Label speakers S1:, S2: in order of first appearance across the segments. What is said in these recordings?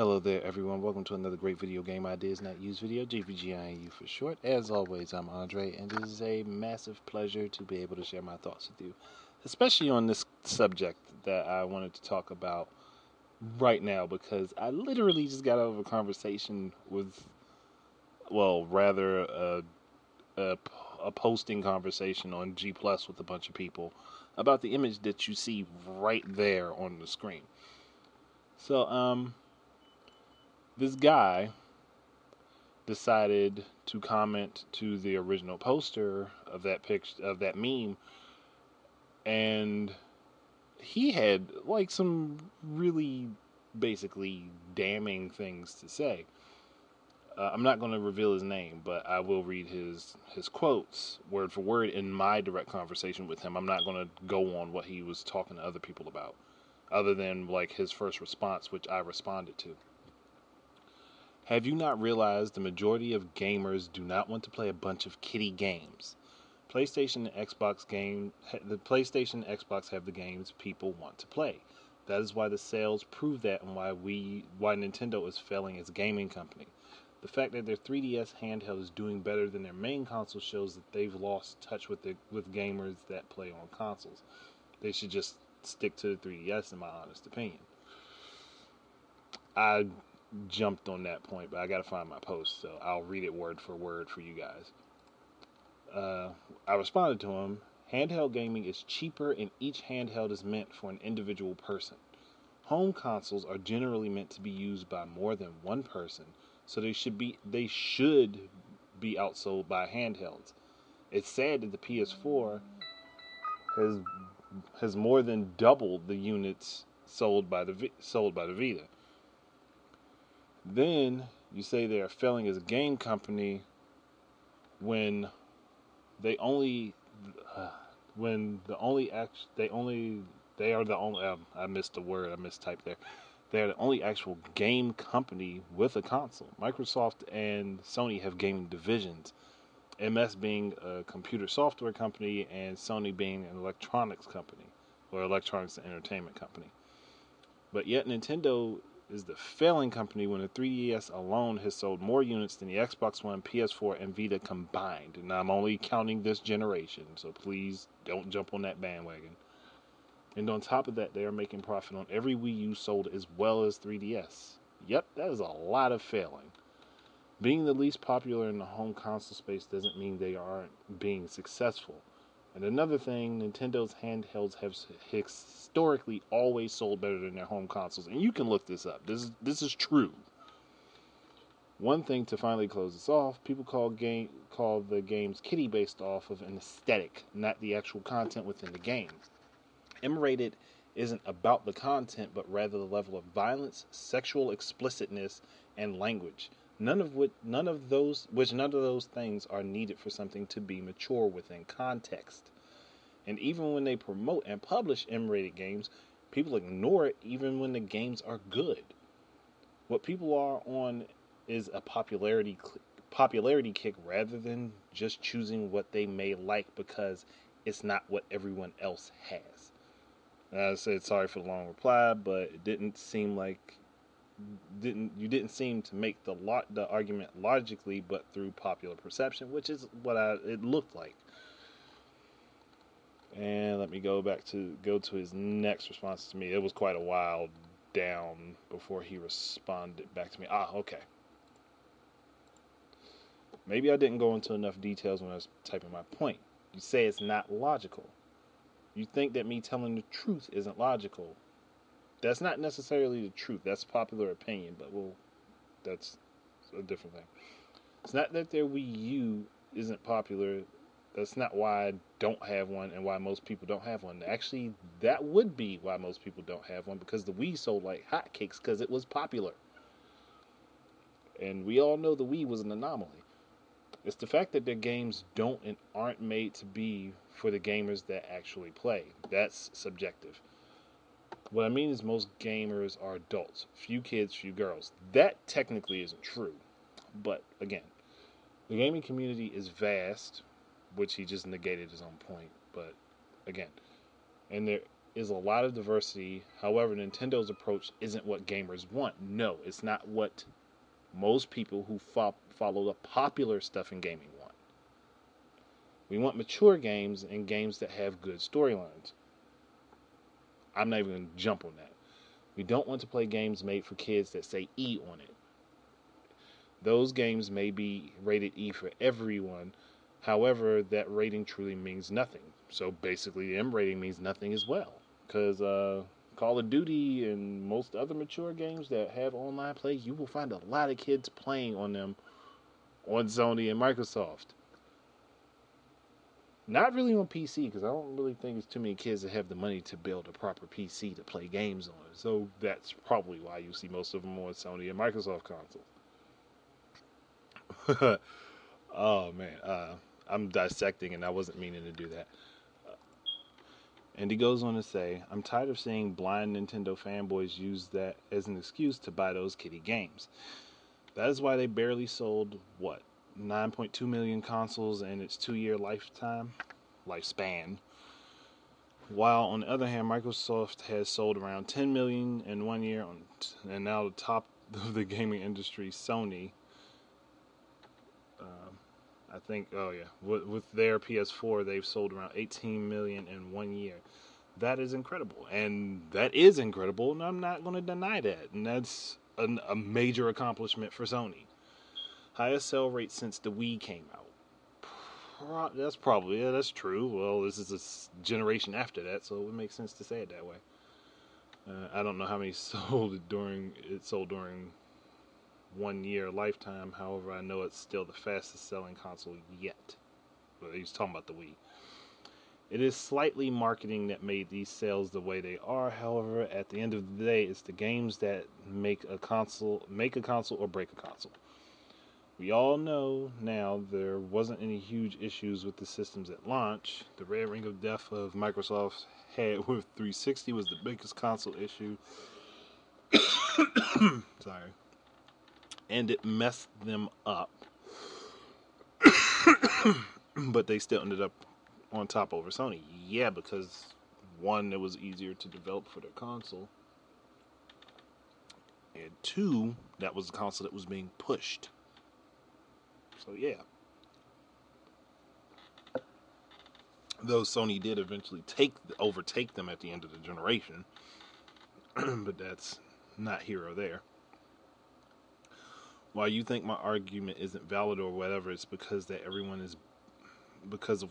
S1: Hello there, everyone. Welcome to another great video game ideas not used video, GVGIU for short. As always, I'm Andre, and it is a massive pleasure to be able to share my thoughts with you, especially on this subject that I wanted to talk about right now, because I literally just got out of a conversation with, well, rather a, a posting conversation on G Plus with a bunch of people about the image that you see right there on the screen. So, this guy decided to comment to the original poster of that picture of that meme, and he had like some really basically damning things to say. I'm not going to reveal his name, but I will read his quotes word for word in my direct conversation with him. I'm not going to go on what he was talking to other people about, other than like his first response, which I responded to. Have you not realized the majority of gamers do not want to play a bunch of kiddie games? PlayStation and PlayStation and Xbox have the games people want to play. That is why the sales prove that, and why Nintendo is failing as a gaming company. The fact that their 3DS handheld is doing better than their main console shows that they've lost touch with gamers that play on consoles. They should just stick to the 3DS, in my honest opinion. I jumped on that point, but I gotta find my post, so I'll read it word for word for you guys. I responded to him. Handheld gaming is cheaper, and each handheld is meant for an individual person. Home consoles are generally meant to be used by more than one person, so they should be outsold by handhelds. It's sad that the PS4 has more than doubled the units sold by the Vita. Then you say they are failing as a game company when they only they are the only I missed the word, I mistyped there. They are the only actual game company with a console. Microsoft and Sony have gaming divisions. MS being a computer software company and Sony being an electronics company, or electronics and entertainment company. But yet Nintendo is the failing company when the 3DS alone has sold more units than the Xbox One, PS4, and Vita combined. And I'm only counting this generation, so please don't jump on that bandwagon. And on top of that, they are making profit on every Wii U sold as well as 3DS. Yep, that is a lot of failing. Being the least popular in the home console space doesn't mean they aren't being successful. And another thing, Nintendo's handhelds have historically always sold better than their home consoles. And you can look this up. This is true. One thing to finally close this off, people call the games kiddie based off of an aesthetic, not the actual content within the game. M-rated isn't about the content, but rather the level of violence, sexual explicitness, and language. None of those things are needed for something to be mature within context. And even when they promote and publish M-rated games, people ignore it even when the games are good. What people are on is a popularity kick rather than just choosing what they may like because it's not what everyone else has. I said sorry for the long reply, but it didn't seem to make the argument logically, but through popular perception, which is what it looked like. And let me go to his next response to me. It was quite a while down before he responded back to me. Okay. Maybe I didn't go into enough details when I was typing my point. You say it's not logical. You think that me telling the truth isn't logical. That's not necessarily the truth. That's popular opinion, but that's a different thing. It's not that their Wii U isn't popular. That's not why I don't have one and why most people don't have one. Actually, that would be why most people don't have one, because the Wii sold like hotcakes because it was popular. And we all know the Wii was an anomaly. It's the fact that their games don't and aren't made to be for the gamers that actually play. That's subjective. What I mean is most gamers are adults. Few kids, few girls. That technically isn't true. But again, the gaming community is vast, which he just negated his own point. But again, and is a lot of diversity. However, Nintendo's approach isn't what gamers want. No, it's not what most people who follow the popular stuff in gaming want. We want mature games and games that have good storylines. I'm not even going to jump on that. We don't want to play games made for kids that say E on it. Those games may be rated E for everyone. However, that rating truly means nothing. So basically, the M rating means nothing as well. Because Call of Duty and most other mature games that have online play, you will find a lot of kids playing on them on Sony and Microsoft. Not really on PC, because I don't really think there's too many kids that have the money to build a proper PC to play games on. So that's probably why you see most of them on Sony and Microsoft consoles. Oh man, I'm dissecting, and I wasn't meaning to do that. And he goes on to say, I'm tired of seeing blind Nintendo fanboys use that as an excuse to buy those kiddie games. That is why they barely sold, what, 9.2 million consoles in its 2-year lifespan. While on the other hand, Microsoft has sold around 10 million in 1 year, and now the top of the gaming industry, Sony, I think, oh yeah, with their PS4, they've sold around 18 million in 1 year. That is incredible, and that is incredible, and I'm not going to deny that. And that's a major accomplishment for Sony. Highest sale rate since the Wii came out. That's probably, yeah, that's true. Well, this is a generation after that, so it would make sense to say it that way. I don't know how many sold during 1 year lifetime. However, I know it's still the fastest selling console yet. Well, he's talking about the Wii. It is slightly marketing that made these sales the way they are. However, at the end of the day, it's the games that make a console or break a console. We all know now there wasn't any huge issues with the systems at launch. The red ring of death of Microsoft had with 360 was the biggest console issue. Sorry. And it messed them up. But they still ended up on top over Sony. Yeah, because one, it was easier to develop for their console. And two, that was the console that was being pushed. So yeah. Though Sony did eventually overtake them at the end of the generation. But that's not here or there. While you think my argument isn't valid or whatever, it's because of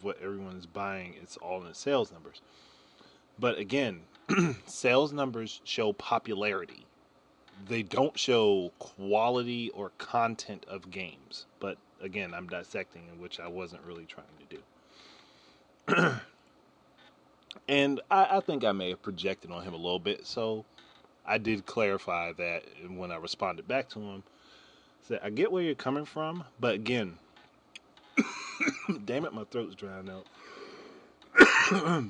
S1: what everyone is buying. It's all in the sales numbers. But again, sales numbers show popularity. They don't show quality or content of games. But again, I'm dissecting, in which I wasn't really trying to do. And I think I may have projected on him a little bit, so I did clarify that when I responded back to him. Said, I get where you're coming from, but again, damn it, my throat's drying out.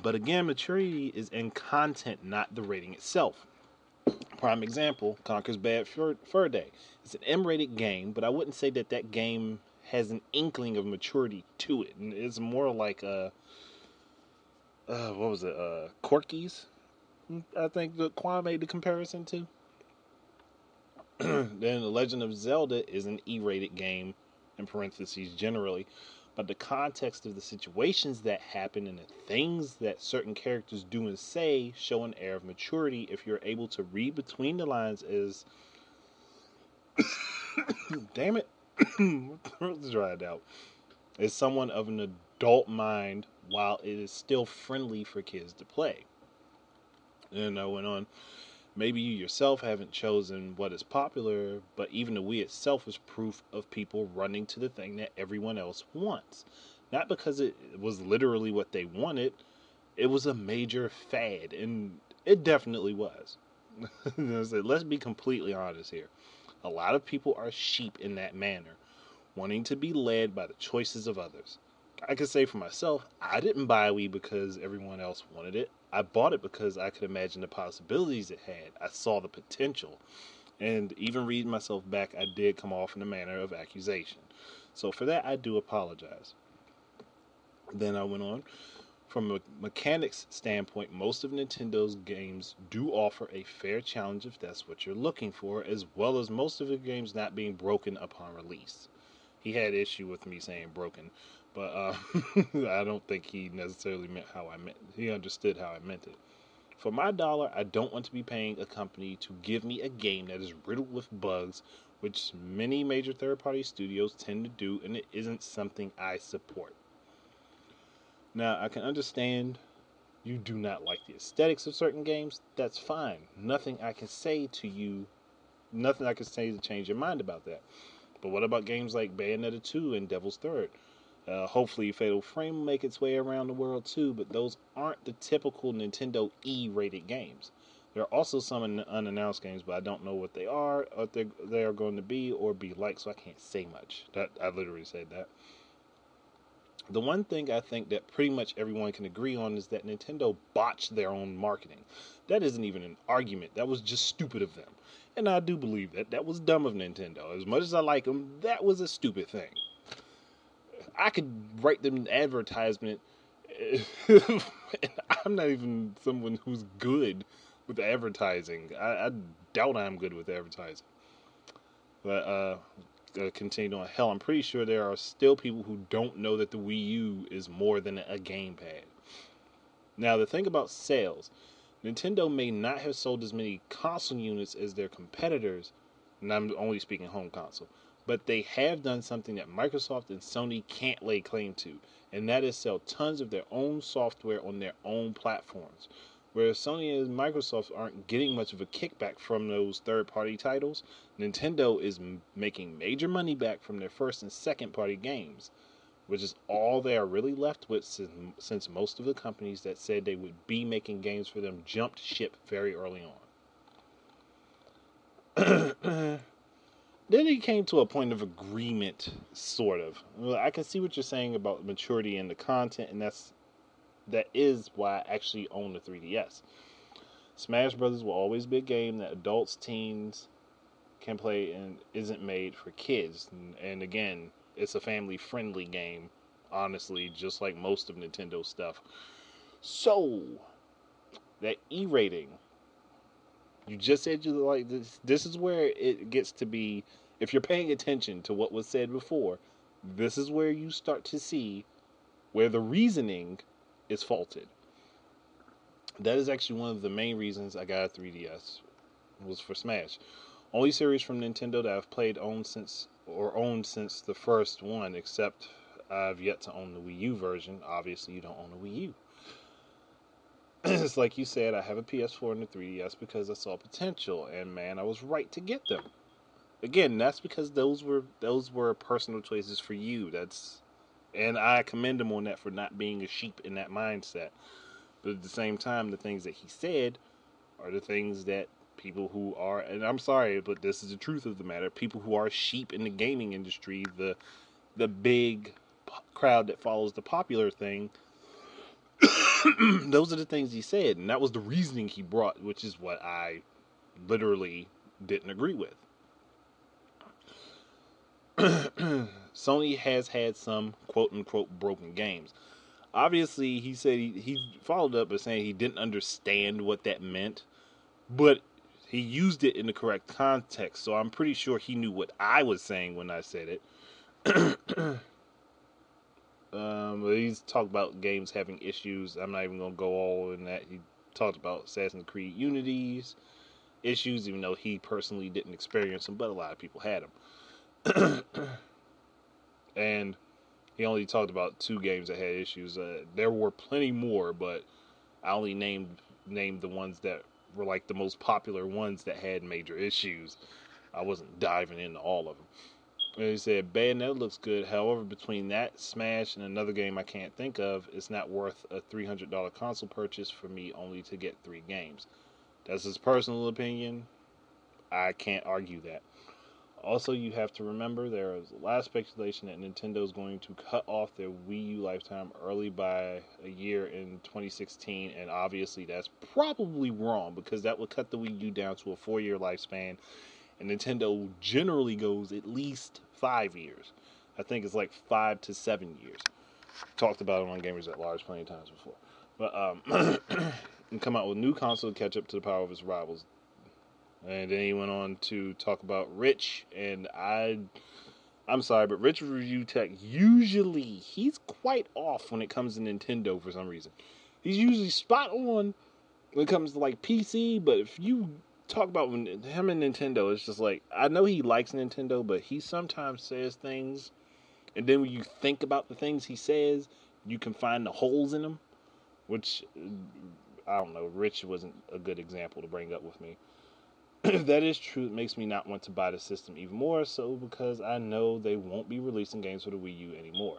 S1: But again, maturity is in content, not the rating itself. Prime example, Conker's Bad Fur Day. It's an M-rated game, but I wouldn't say that game has an inkling of maturity to it. And it's more like what was it? Corky's, I think that Quan made the comparison to. Then The Legend of Zelda is an E-rated game, in parentheses, generally. But the context of the situations that happen and the things that certain characters do and say show an air of maturity if you're able to read between the lines as... Damn it. My throat's dried out. As someone of an adult mind while it is still friendly for kids to play. And I went on, maybe you yourself haven't chosen what is popular, but even the Wii itself is proof of people running to the thing that everyone else wants. Not because it was literally what they wanted, it was a major fad, and it definitely was. Let's be completely honest here. A lot of people are sheep in that manner, wanting to be led by the choices of others. I can say for myself, I didn't buy a Wii because everyone else wanted it. I bought it because I could imagine the possibilities it had. I saw the potential. And even reading myself back, I did come off in a manner of accusation. So for that, I do apologize. Then I went on. From a mechanics standpoint, most of Nintendo's games do offer a fair challenge if that's what you're looking for, as well as most of the games not being broken upon release. He had issue with me saying broken, but I don't think he necessarily meant how I meant. He understood how I meant it. For my dollar, I don't want to be paying a company to give me a game that is riddled with bugs, which many major third-party studios tend to do, and it isn't something I support. Now, I can understand you do not like the aesthetics of certain games. That's fine. Nothing I can say to change your mind about that. But what about games like Bayonetta 2 and Devil's Third? Hopefully, Fatal Frame will make its way around the world too, but those aren't the typical Nintendo E-rated games. There are also some unannounced games, but I don't know what they are, or what they are going to be, or be like, so I can't say much. I literally said that. The one thing I think that pretty much everyone can agree on is that Nintendo botched their own marketing. That isn't even an argument. That was just stupid of them. And I do believe that. That was dumb of Nintendo. As much as I like them, that was a stupid thing. I could write them an advertisement. I'm not even someone who's good with advertising. I doubt I'm good with advertising. But continue on. Hell, I'm pretty sure there are still people who don't know that the Wii U is more than a gamepad. Now, the thing about sales, Nintendo may not have sold as many console units as their competitors, and I'm only speaking home console, but they have done something that Microsoft and Sony can't lay claim to, and that is sell tons of their own software on their own platforms. Whereas Sony and Microsoft aren't getting much of a kickback from those third-party titles, Nintendo is making major money back from their first and second-party games, which is all they are really left with since most of the companies that said they would be making games for them jumped ship very early on. Then it came to a point of agreement, sort of. Well, I can see what you're saying about maturity and the content, and that is why I actually own the 3DS. Smash Brothers will always be a game that adults, teens can play and isn't made for kids. And again, it's a family-friendly game, honestly, just like most of Nintendo's stuff. So, that E rating, you just said you like this. This is where it gets to be, if you're paying attention to what was said before, this is where you start to see where the reasoning is faulted. That is actually one of the main reasons I got a 3DS, was for Smash. Only series from Nintendo that I've owned since the first one, except I've yet to own the Wii U version. Obviously, you don't own a Wii U. It's like you said, I have a PS4 and a 3DS because I saw potential, and man, I was right to get them. Again, that's because those were personal choices for you. And I commend him on that for not being a sheep in that mindset. But at the same time, the things that he said are the things that people who are, and I'm sorry, but this is the truth of the matter, people who are sheep in the gaming industry, the big crowd that follows the popular thing, those are the things he said, and that was the reasoning he brought, which is what I literally didn't agree with. Sony has had some quote-unquote broken games. Obviously, he said he followed up by saying he didn't understand what that meant, but he used it in the correct context, so I'm pretty sure he knew what I was saying when I said it. He's talked about games having issues. I'm not even going to go all in that. He talked about Assassin's Creed Unity's issues, even though he personally didn't experience them, but a lot of people had them. And he only talked about 2 games that had issues. There were plenty more, but I only named the ones that were like the most popular ones that had major issues. I wasn't diving into all of them. And he said, Bayonetta looks good. However, between that, Smash, and another game I can't think of, it's not worth a $300 console purchase for me only to get 3 games. That's his personal opinion. I can't argue that. Also, you have to remember there is a lot of speculation that Nintendo is going to cut off their Wii U lifetime early by a year in 2016, and obviously that's probably wrong because that would cut the Wii U down to a 4-year lifespan, and Nintendo generally goes at least 5 years. I think it's like 5 to 7 years. Talked about it on Gamers at Large plenty of times before. But and come out with a new console to catch up to the power of its rivals. And then he went on to talk about Rich, and I'm sorry, but Rich Review Tech, usually he's quite off when it comes to Nintendo for some reason. He's usually spot on when it comes to like PC, but if you talk about him and Nintendo, it's just like, I know he likes Nintendo, but he sometimes says things, and then when you think about the things he says, you can find the holes in them, which, I don't know, Rich wasn't a good example to bring up with me. That is true. It makes me not want to buy the system even more so because I know they won't be releasing games for the Wii U anymore.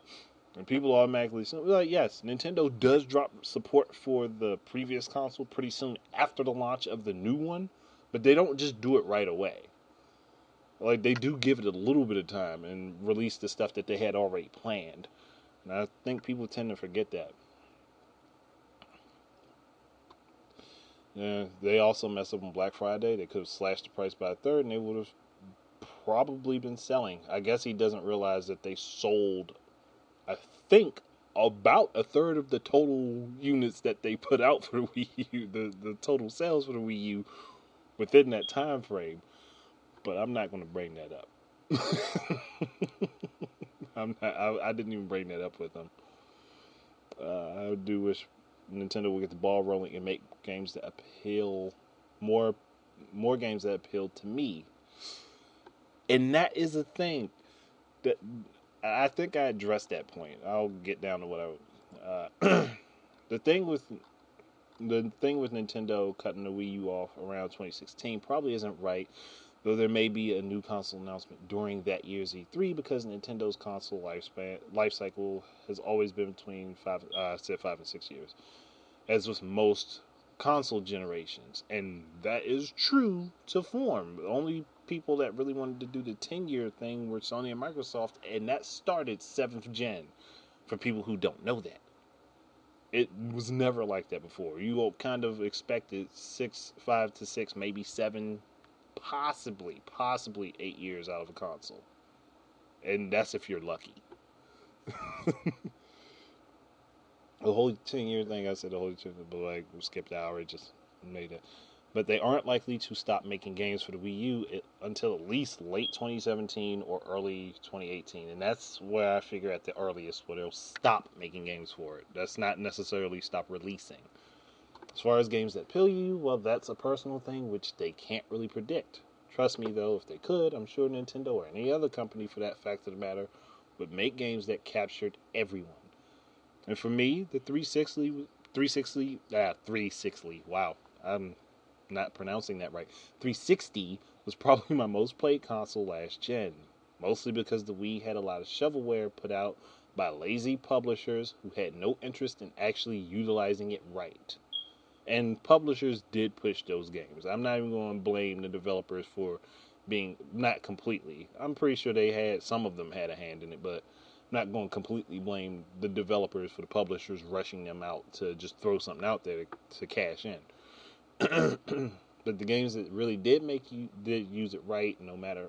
S1: And people automatically say, like, yes, Nintendo does drop support for the previous console pretty soon after the launch of the new one, but they don't just do it right away. Like, they do give it a little bit of time and release the stuff that they had already planned. And I think people tend to forget that. Yeah, they also messed up on Black Friday. They could have slashed the price by a third, and they would have probably been selling. I guess he doesn't realize that they sold, I think, about a third of the total units that they put out for the Wii U, the total sales for the Wii U within that time frame. But I'm not going to bring that up. I didn't even bring that up with them. I do wish Nintendo would get the ball rolling and make games that appeal more games that appeal to me. And that is a thing that I think I addressed that point. I'll get down to what the thing with Nintendo cutting the Wii U off around 2016 probably isn't right. Though there may be a new console announcement during that year's E3 because Nintendo's console life cycle has always been between 5 and 6 years, as with most console generations, and that is true to form. The only people that really wanted to do the 10-year thing were Sony and Microsoft, and that started 7th gen. For people who don't know that, it was never like that before. You kind of expected 5 to 6, maybe 7, possibly 8 years out of a console, and that's if you're lucky. The whole 10-year thing, I said the whole 10, but like we skipped the hour, it just made it. But they aren't likely to stop making games for the Wii U until at least late 2017 or early 2018, and that's where I figure at the earliest where they'll stop making games for it. That's not necessarily stop releasing. As far as games that appeal you, well, that's a personal thing which they can't really predict. Trust me, though, if they could, I'm sure Nintendo or any other company for that fact of the matter would make games that captured everyone. And for me, the 360, wow, I'm not pronouncing that right. 360 was probably my most played console last gen, mostly because the Wii had a lot of shovelware put out by lazy publishers who had no interest in actually utilizing it right. And publishers did push those games. I'm not even going to blame the developers for being, not completely. I'm pretty sure some of them had a hand in it, but I'm not going to completely blame the developers for the publishers rushing them out to just throw something out there to cash in. But the games that really did use it right, no matter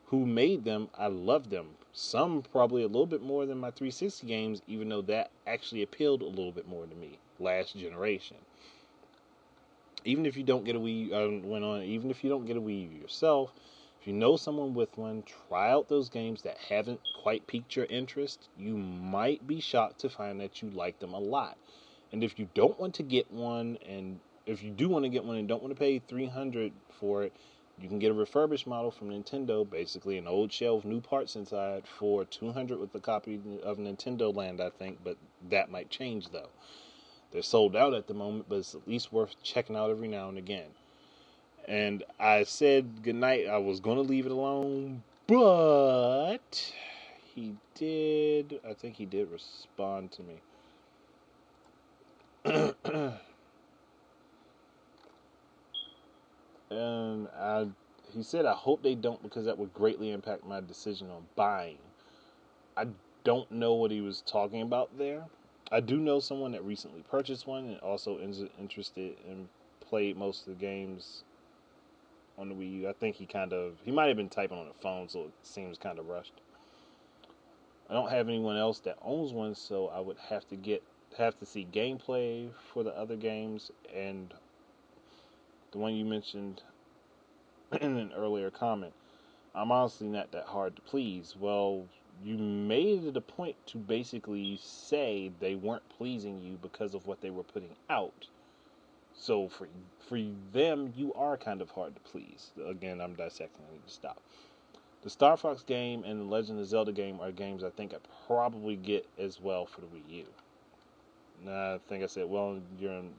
S1: who made them, I loved them. Some probably a little bit more than my 360 games, even though that actually appealed a little bit more to me last generation. Even if you don't get a Wii, even if you don't get a Wii U yourself, if you know someone with one, try out those games that haven't quite piqued your interest. You might be shocked to find that you like them a lot. And if you don't want to get one, and if you do want to get one and don't want to pay $300 for it, you can get a refurbished model from Nintendo, basically an old shell with new parts inside, for $200 with a copy of Nintendo Land, I think, but that might change though. They're sold out at the moment, but it's at least worth checking out every now and again. And I said goodnight. I was going to leave it alone, but I think he did respond to me. And he said, I hope they don't because that would greatly impact my decision on buying. I don't know what he was talking about there. I do know someone that recently purchased one and also is interested and played most of the games on the Wii U. I think he might have been typing on the phone, so it seems kind of rushed. I don't have anyone else that owns one, so I would have to see gameplay for the other games. And the one you mentioned in an earlier comment, I'm honestly not that hard to please. Well, you made it a point to basically say they weren't pleasing you because of what they were putting out. So for them, you are kind of hard to please. Again, I'm dissecting. I need to stop. The Star Fox game and the Legend of Zelda game are games I think I probably get as well for the Wii U. Now, I think I said, well, you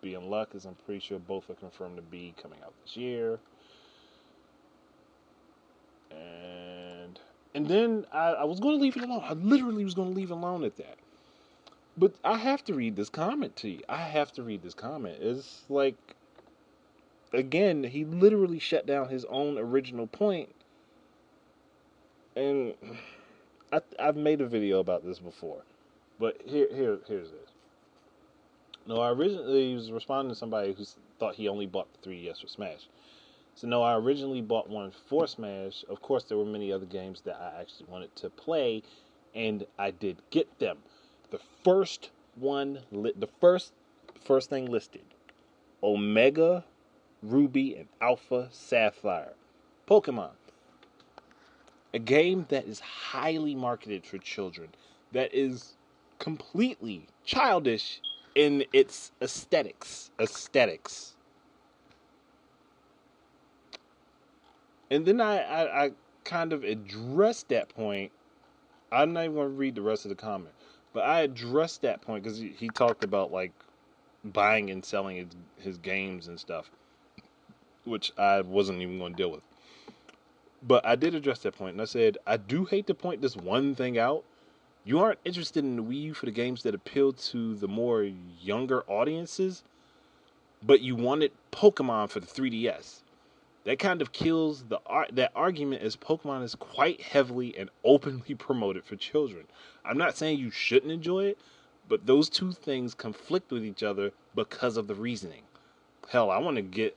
S1: be in luck, as I'm pretty sure both are confirmed to be coming out this year. And then I was going to leave it alone. I literally was going to leave it alone at that. But I have to read this comment to you. I have to read this comment. It's like, again, he literally shut down his own original point. And I've made a video about this before. But here's this. No, I originally was responding to somebody who thought he only bought the 3DS for Smash. So no, I originally bought one for Smash. Of course, there were many other games that I actually wanted to play, and I did get them. The first thing listed: Omega, Ruby, and Alpha Sapphire, Pokemon. A game that is highly marketed for children, that is completely childish in its aesthetics. And then I kind of addressed that point. I'm not even going to read the rest of the comment, but I addressed that point because he talked about like buying and selling his games and stuff, which I wasn't even going to deal with. But I did address that point, and I said, I do hate to point this one thing out. You aren't interested in the Wii U for the games that appeal to the more younger audiences, but you wanted Pokemon for the 3DS. That kind of kills that argument, as Pokemon is quite heavily and openly promoted for children. I'm not saying you shouldn't enjoy it, but those two things conflict with each other because of the reasoning. Hell, I want to get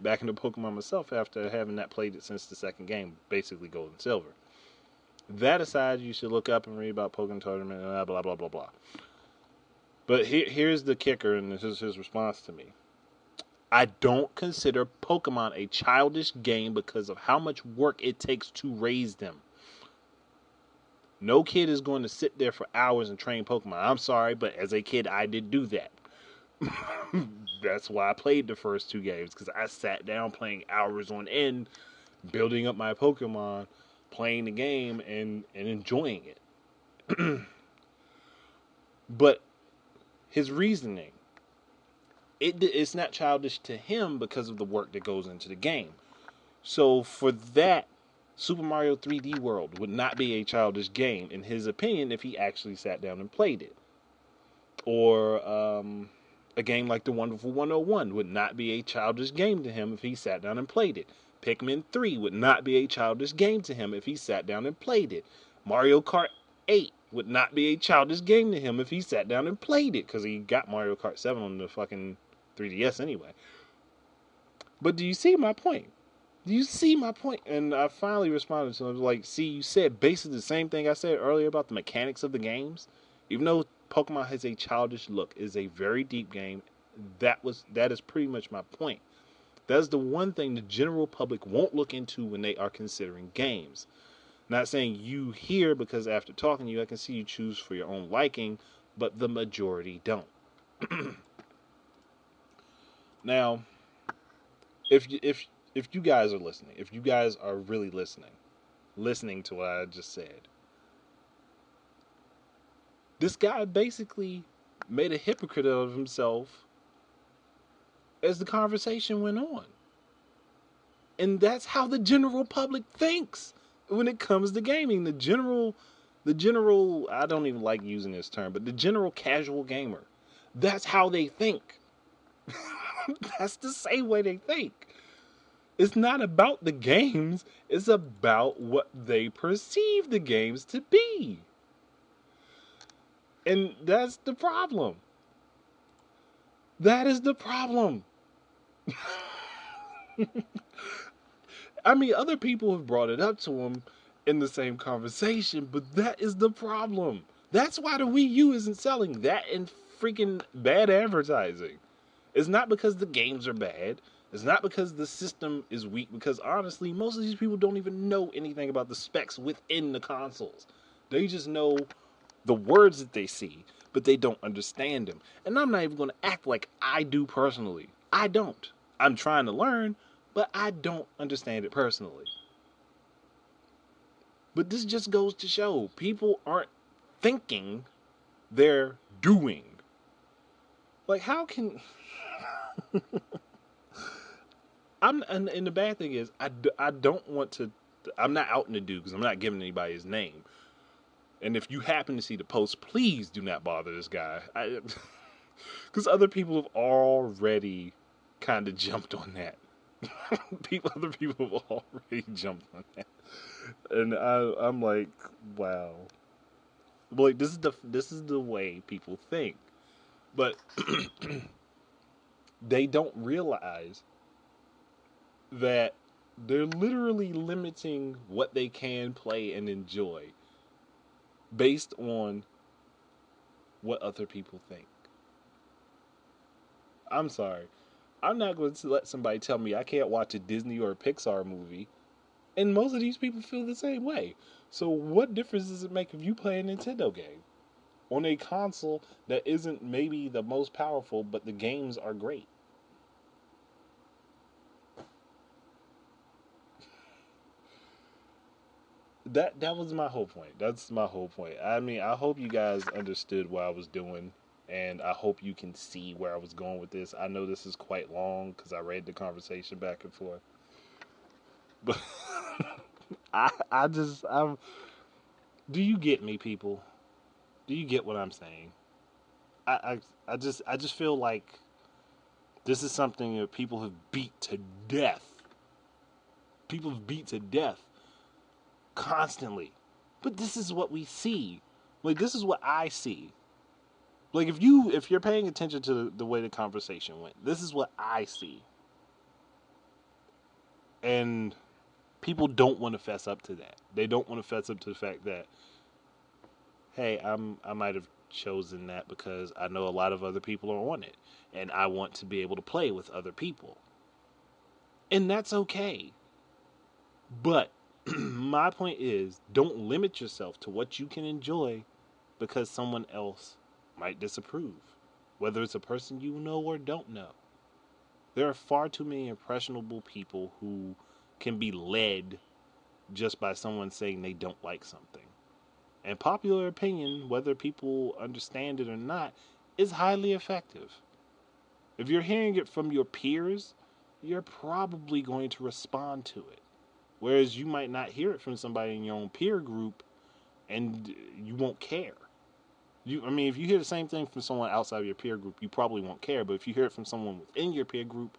S1: back into Pokemon myself after having not played it since the second game, basically Gold and Silver. That aside, you should look up and read about Pokemon Tournament and blah blah blah blah. But here's the kicker, and this is his response to me. I don't consider Pokemon a childish game because of how much work it takes to raise them. No kid is going to sit there for hours and train Pokemon. I'm sorry, but as a kid, I did do that. That's why I played the first two games, because I sat down playing hours on end, building up my Pokemon, playing the game, and enjoying it. But his reasoning, it's not childish to him because of the work that goes into the game. So for that, Super Mario 3D World would not be a childish game, in his opinion, if he actually sat down and played it. Or a game like The Wonderful 101 would not be a childish game to him if he sat down and played it. Pikmin 3 would not be a childish game to him if he sat down and played it. Mario Kart 8 would not be a childish game to him if he sat down and played it, because he got Mario Kart 7 on the fucking 3DS anyway. But do you see my point? Do you see my point? And I finally responded to him like, see, you said basically the same thing I said earlier about the mechanics of the games. Even though Pokemon has a childish look, it is a very deep game. That is pretty much my point. That's the one thing the general public won't look into when they are considering games. Not saying you here, because after talking to you, I can see you choose for your own liking, but the majority don't. Now, if you guys are listening, if you guys are really listening to what I just said, this guy basically made a hypocrite of himself as the conversation went on. And that's how the general public thinks when it comes to gaming. The general, I don't even like using this term, but the general casual gamer, that's how they think. That's the same way they think. It's not about the games, it's about what they perceive the games to be. And that's the problem. That is the problem. I mean, other people have brought it up to him, in the same conversation, but that is the problem. That's why the Wii U isn't selling. That and freaking bad advertising. It's not because the games are bad. It's not because the system is weak, because honestly, most of these people don't even know anything about the specs within the consoles. They just know the words that they see, but they don't understand them. And I'm not even going to act like I do personally. I don't. I'm trying to learn, but I don't understand it personally. But this just goes to show people aren't thinking, they're doing. Like, how can. And the bad thing is, I don't want to. I'm not outing the dude because I'm not giving anybody his name. And if you happen to see the post, please do not bother this guy. Because other people have already kind of jumped on that. Other people have already jumped on that. And I'm like, wow. Like, this is the way people think. But they don't realize that they're literally limiting what they can play and enjoy based on what other people think. I'm sorry. I'm not going to let somebody tell me I can't watch a Disney or a Pixar movie. And most of these people feel the same way. So what difference does it make if you play a Nintendo game on a console that isn't maybe the most powerful, but the games are great? That was my whole point. That's my whole point. I mean, I hope you guys understood what I was doing, and I hope you can see where I was going with this. I know this is quite long because I read the conversation back and forth, but I'm. Do you get me, people? Do you get what I'm saying? I just feel like this is something that people have beat to death. People have beat to death constantly, but this is what we see. Like, this is what I see. Like, if you're paying attention to the way the conversation went, this is what I see. And people don't want to fess up to that. They don't want to fess up to the fact that, hey, I might have chosen that because I know a lot of other people are on it, and I want to be able to play with other people, and that's okay. But my point is, don't limit yourself to what you can enjoy because someone else might disapprove, whether it's a person you know or don't know. There are far too many impressionable people who can be led just by someone saying they don't like something. And popular opinion, whether people understand it or not, is highly effective. If you're hearing it from your peers, you're probably going to respond to it. Whereas you might not hear it from somebody in your own peer group and you won't care. I mean, if you hear the same thing from someone outside of your peer group, you probably won't care. But if you hear it from someone within your peer group,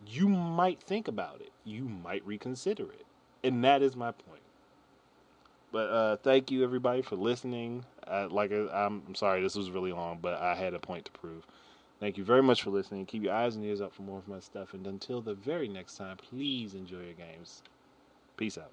S1: you might think about it. You might reconsider it. And that is my point. But thank you, everybody, for listening. I'm sorry this was really long, but I had a point to prove. Thank you very much for listening. Keep your eyes and ears up for more of my stuff. And until the very next time, please enjoy your games. Peace out.